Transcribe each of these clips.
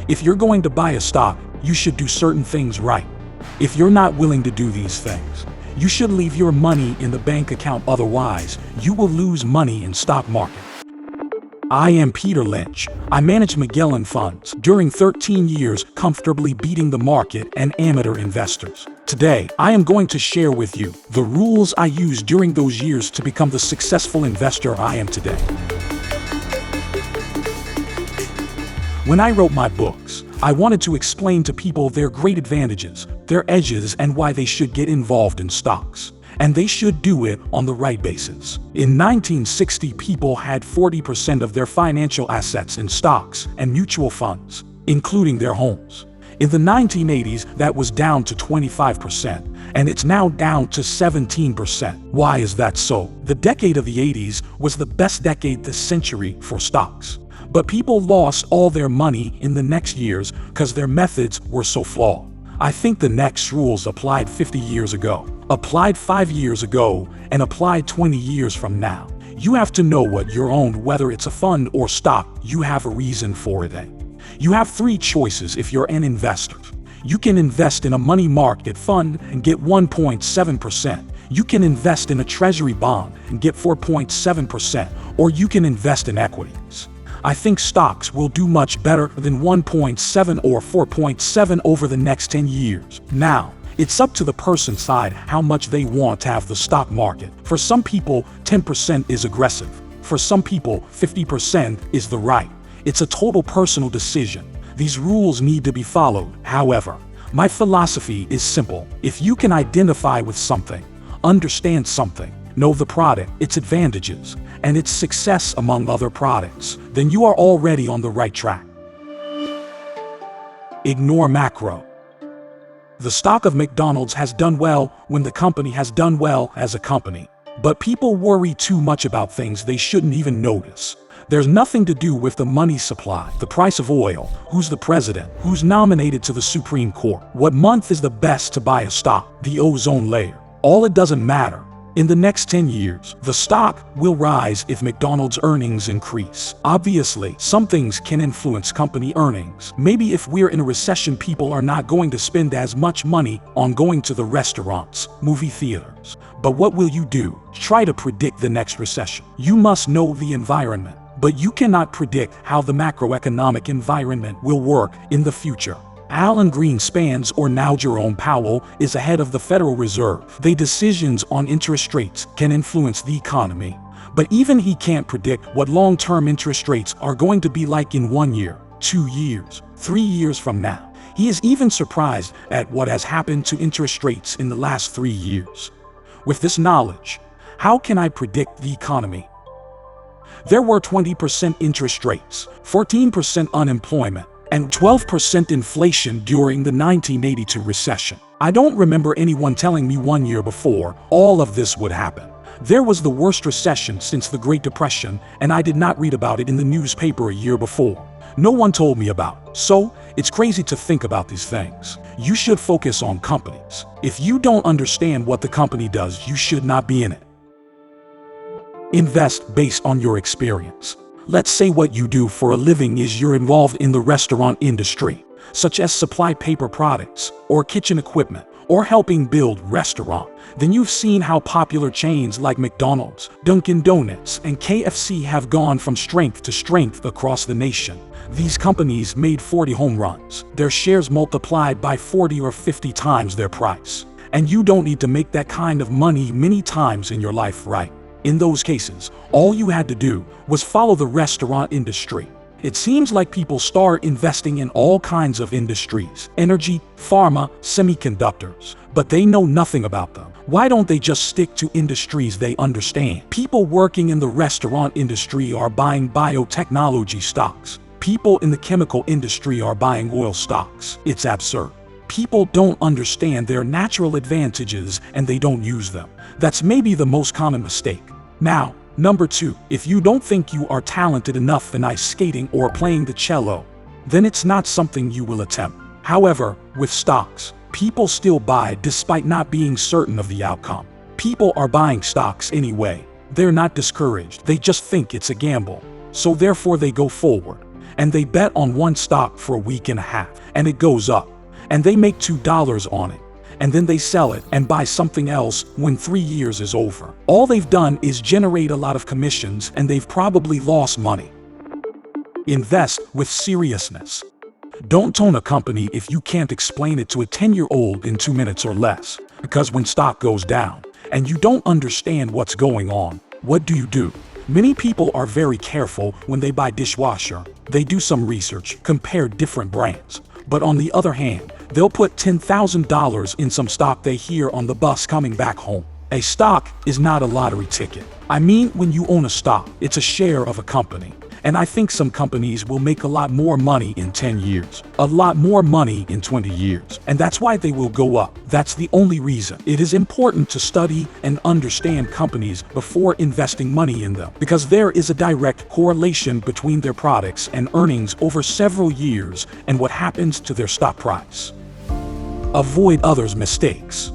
If you're going to buy a stock, you should do certain things right. If you're not willing to do these things, you should leave your money in the bank account, otherwise, you will lose money in stock market. I am Peter Lynch. I manage Magellan funds during 13 years, comfortably beating the market and amateur investors. Today, I am going to share with you the rules I used during those years to become the successful investor I am today. When I wrote my books, I wanted to explain to people their great advantages, their edges, and why they should get involved in stocks. And they should do it on the right basis. In 1960, people had 40% of their financial assets in stocks and mutual funds, including their homes. In the 1980s, that was down to 25%, and it's now down to 17%. Why is that so? The decade of the 80s was the best decade this century for stocks. But people lost all their money in the next years because their methods were so flawed. I think the next rules applied 50 years ago, applied 5 years ago, and applied 20 years from now. You have to know what you're owned, whether it's a fund or stock. You have a reason for it. You have 3 choices if you're an investor. You can invest in a money market fund and get 1.7%. You can invest in a treasury bond and get 4.7%, or you can invest in equities. I think stocks will do much better than 1.7 or 4.7 over the next 10 years. Now, it's up to the person's side how much they want to have the stock market. For some people, 10% is aggressive. For some people, 50% is the right. It's a total personal decision. These rules need to be followed. However, my philosophy is simple. If you can identify with something, understand something, know the product, its advantages, and its success among other products, then you are already on the right track. Ignore macro. The stock of McDonald's has done well when the company has done well as a company. But people worry too much about things they shouldn't even notice. There's nothing to do with the money supply, the price of oil, who's the president, who's nominated to the Supreme Court, what month is the best to buy a stock, the ozone layer. All it doesn't matter. In the next 10 years, the stock will rise if McDonald's earnings increase. Obviously, some things can influence company earnings. Maybe if we're in a recession, people are not going to spend as much money on going to the restaurants, movie theaters. But what will you do? Try to predict the next recession. You must know the environment, but you cannot predict how the macroeconomic environment will work in the future. Alan Greenspan's or now Jerome Powell is ahead of the Federal Reserve. Their decisions on interest rates can influence the economy. But even he can't predict what long-term interest rates are going to be like in 1 year, 2 years, 3 years from now. He is even surprised at what has happened to interest rates in the last 3 years. With this knowledge, how can I predict the economy? There were 20% interest rates, 14% unemployment, and 12% inflation during the 1982 recession. I don't remember anyone telling me 1 year before all of this would happen. There was the worst recession since the Great Depression, and I did not read about it in the newspaper a year before. No one told me about it. So, it's crazy to think about these things. You should focus on companies. If you don't understand what the company does, you should not be in it. Invest based on your experience. Let's say what you do for a living is you're involved in the restaurant industry, such as supply paper products, or kitchen equipment, or helping build restaurant. Then you've seen how popular chains like McDonald's, Dunkin' Donuts, and KFC have gone from strength to strength across the nation. These companies made 40 home runs. Their shares multiplied by 40 or 50 times their price. And you don't need to make that kind of money many times in your life, right? In those cases, all you had to do was follow the restaurant industry. It seems like people start investing in all kinds of industries, energy, pharma, semiconductors, but they know nothing about them. Why don't they just stick to industries they understand? People working in the restaurant industry are buying biotechnology stocks. People in the chemical industry are buying oil stocks. It's absurd. People don't understand their natural advantages and they don't use them. That's maybe the most common mistake. Now, number 2, if you don't think you are talented enough in ice skating or playing the cello, then it's not something you will attempt. However, with stocks, people still buy despite not being certain of the outcome. People are buying stocks anyway. They're not discouraged. They just think it's a gamble. So therefore they go forward. and they bet on one stock for a week and a half, and it goes up, and they make $2 on it, and then they sell it and buy something else when 3 years is over. All they've done is generate a lot of commissions, and they've probably lost money. Invest with seriousness. Don't own a company if you can't explain it to a 10-year-old in 2 minutes or less. Because when stock goes down and you don't understand what's going on, what do? Many people are very careful when they buy dishwasher. They do some research, compare different brands. But on the other hand, they'll put $10,000 in some stock they hear on the bus coming back home. A stock is not a lottery ticket. I mean, when you own a stock, it's a share of a company. And I think some companies will make a lot more money in 10 years, a lot more money in 20 years, and that's why they will go up. That's the only reason. It is important to study and understand companies before investing money in them, because there is a direct correlation between their products and earnings over several years and what happens to their stock price. Avoid others' mistakes.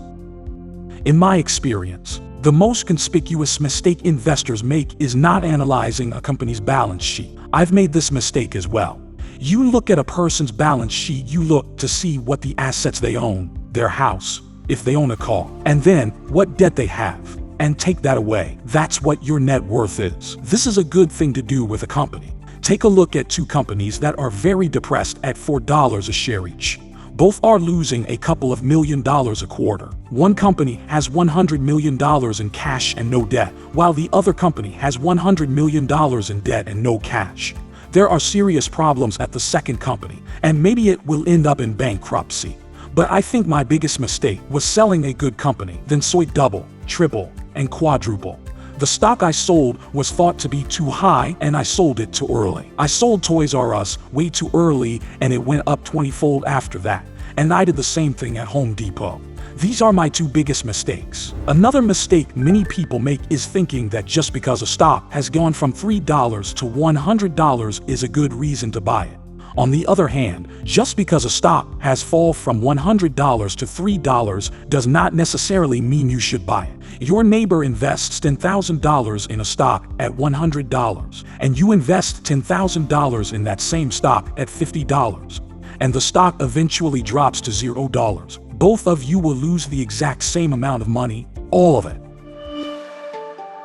In my experience, the most conspicuous mistake investors make is not analyzing a company's balance sheet. I've made this mistake as well. You look at a person's balance sheet, you look to see what the assets they own, their house, if they own a car, and then what debt they have, and take that away. That's what your net worth is. This is a good thing to do with a company. Take a look at two companies that are very depressed at $4 a share each. Both are losing a couple of $1 million a quarter. One company has $100 million in cash and no debt, while the other company has $100 million in debt and no cash. There are serious problems at the second company, and maybe it will end up in bankruptcy. But I think my biggest mistake was selling a good company, then saw it double, triple, and quadruple. The stock I sold was thought to be too high, and I sold it too early. I sold Toys R Us way too early, and it went up 20-fold after that. And I did the same thing at Home Depot. These are my two biggest mistakes. Another mistake many people make is thinking that just because a stock has gone from $3 to $100 is a good reason to buy it. On the other hand, just because a stock has fallen from $100 to $3 does not necessarily mean you should buy it. Your neighbor invests $10,000 in a stock at $100, and you invest $10,000 in that same stock at $50, and the stock eventually drops to $0. Both of you will lose the exact same amount of money, all of it.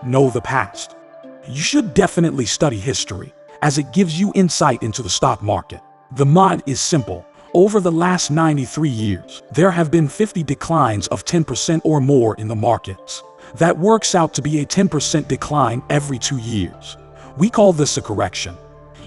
Know the past. You should definitely study history, as it gives you insight into the stock market. The mod is simple. Over the last 93 years, there have been 50 declines of 10% or more in the markets. That works out to be a 10% decline every 2 years. We call this a correction.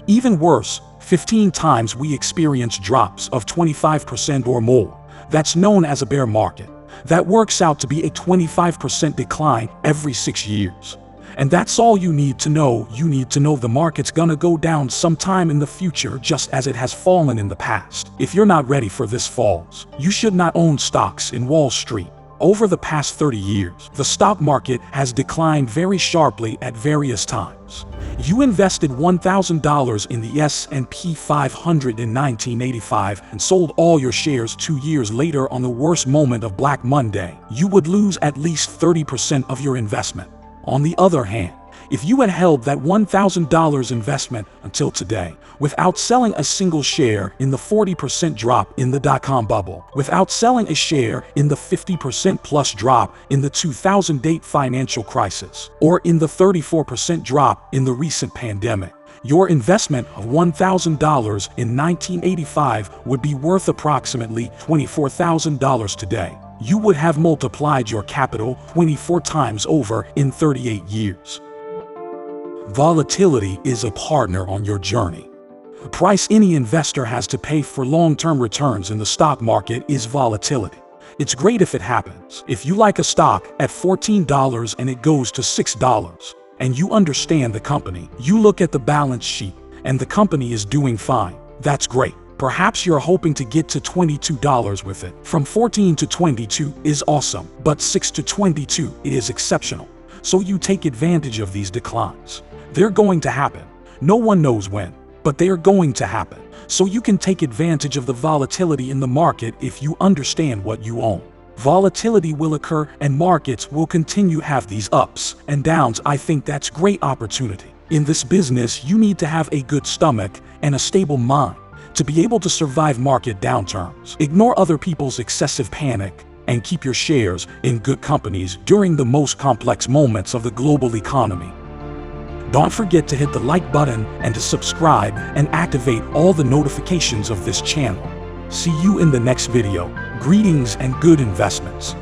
Even worse, 15 times we experience drops of 25% or more. That's known as a bear market. That works out to be a 25% decline every 6 years. And that's all you need to know. You need to know the market's gonna go down sometime in the future, just as it has fallen in the past. If you're not ready for this falls, you should not own stocks in Wall Street. Over the past 30 years, the stock market has declined very sharply at various times. You invested $1,000 in the S&P 500 in 1985 and sold all your shares 2 years later on the worst moment of Black Monday. You would lose at least 30% of your investment. On the other hand, if you had held that $1,000 investment until today, without selling a single share in the 40% drop in the dot-com bubble, without selling a share in the 50% plus drop in the 2008 financial crisis, or in the 34% drop in the recent pandemic, your investment of $1,000 in 1985 would be worth approximately $24,000 today. You would have multiplied your capital 24 times over in 38 years. Volatility is a partner on your journey. The price any investor has to pay for long-term returns in the stock market is volatility. It's great if it happens. If you like a stock at $14 and it goes to $6, and you understand the company, you look at the balance sheet, and the company is doing fine, that's great. Perhaps you're hoping to get to $22 with it. From 14 to 22 is awesome, but 6 to 22 is exceptional. So you take advantage of these declines. They're going to happen. No one knows when, but they are going to happen. So you can take advantage of the volatility in the market if you understand what you own. Volatility will occur and markets will continue to have these ups and downs. I think that's great opportunity. In this business, you need to have a good stomach and a stable mind to be able to survive market downturns. Ignore other people's excessive panic and keep your shares in good companies during the most complex moments of the global economy. Don't forget to hit the like button and to subscribe and activate all the notifications of this channel. See you in the next video. Greetings and good investments.